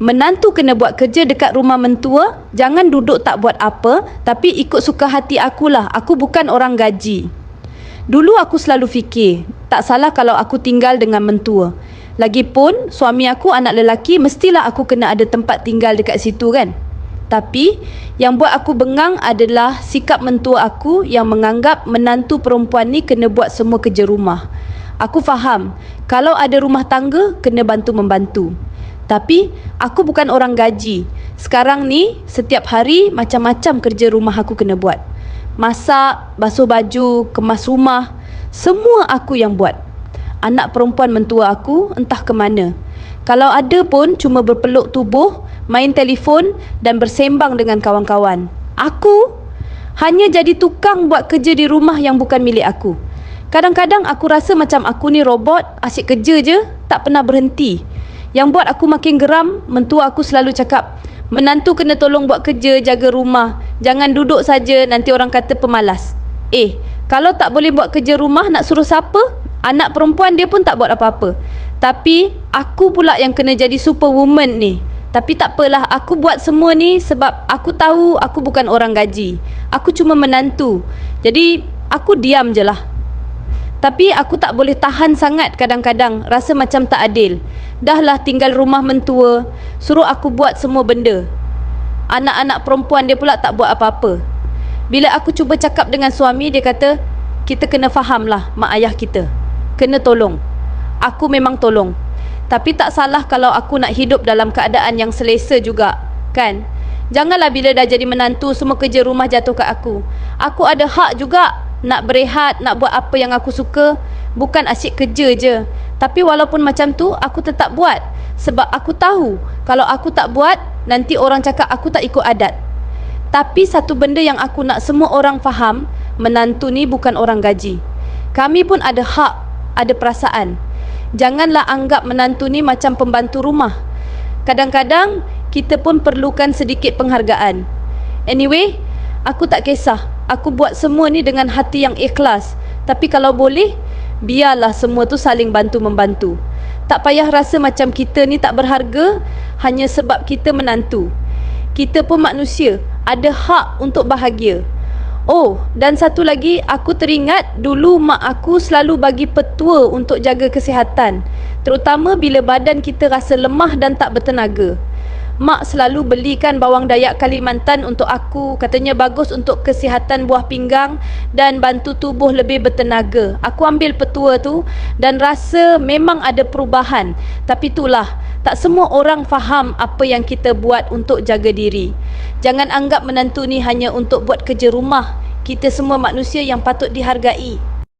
Menantu kena buat kerja dekat rumah mentua, jangan duduk tak buat apa, tapi ikut suka hati akulah. Aku bukan orang gaji. Dulu aku selalu fikir, tak salah kalau aku tinggal dengan mentua. Lagipun, suami aku anak lelaki, mestilah aku kena ada tempat tinggal dekat situ kan? Tapi, yang buat aku bengang adalah sikap mentua aku yang menganggap menantu perempuan ni kena buat semua kerja rumah. Aku faham, kalau ada rumah tangga, kena bantu-membantu. Tapi, aku bukan orang gaji. Sekarang ni, setiap hari macam-macam kerja rumah aku kena buat. Masak, basuh baju, kemas rumah, semua aku yang buat. Anak perempuan mentua aku entah ke mana. Kalau ada pun cuma berpeluk tubuh, main telefon dan bersembang dengan kawan-kawan. Aku hanya jadi tukang buat kerja di rumah yang bukan milik aku. Kadang-kadang aku rasa macam aku ni robot, asyik kerja je, tak pernah berhenti. Yang buat aku makin geram, mentua aku selalu cakap, menantu kena tolong buat kerja, jaga rumah. Jangan duduk saja, nanti orang kata pemalas. Kalau tak boleh buat kerja rumah, nak suruh siapa? Anak perempuan dia pun tak buat apa-apa. Tapi aku pula yang kena jadi superwoman ni. Tapi tak apalah, aku buat semua ni sebab aku tahu aku bukan orang gaji. Aku cuma menantu. Jadi aku diam je lah. Tapi aku tak boleh tahan sangat kadang-kadang, rasa macam tak adil. Dahlah tinggal rumah mentua, suruh aku buat semua benda. Anak-anak perempuan dia pula tak buat apa-apa. Bila aku cuba cakap dengan suami, dia kata, kita kena fahamlah mak ayah kita. Kena tolong. Aku memang tolong. Tapi tak salah kalau aku nak hidup dalam keadaan yang selesa juga, kan? Janganlah bila dah jadi menantu semua kerja rumah jatuh kat aku. Aku ada hak juga nak berehat, nak buat apa yang aku suka. Bukan asyik kerja je. Tapi walaupun macam tu, aku tetap buat. Sebab aku tahu, kalau aku tak buat, nanti orang cakap aku tak ikut adat. Tapi satu benda yang aku nak semua orang faham, menantu ni bukan orang gaji. Kami pun ada hak, ada perasaan. Janganlah anggap menantu ni macam pembantu rumah. Kadang-kadang kita pun perlukan sedikit penghargaan. Anyway, aku tak kisah. Aku buat semua ni dengan hati yang ikhlas. Tapi kalau boleh, biarlah semua tu saling bantu-membantu. Tak payah rasa macam kita ni tak berharga hanya sebab kita menantu. Kita pun manusia, ada hak untuk bahagia. Oh, dan satu lagi, aku teringat dulu mak aku selalu bagi petua untuk jaga kesihatan, terutama bila badan kita rasa lemah dan tak bertenaga. Mak selalu belikan bawang dayak Kalimantan untuk aku, katanya bagus untuk kesihatan buah pinggang dan bantu tubuh lebih bertenaga. Aku ambil petua tu dan rasa memang ada perubahan. Tapi itulah, tak semua orang faham apa yang kita buat untuk jaga diri. Jangan anggap menantu ni hanya untuk buat kerja rumah. Kita semua manusia yang patut dihargai.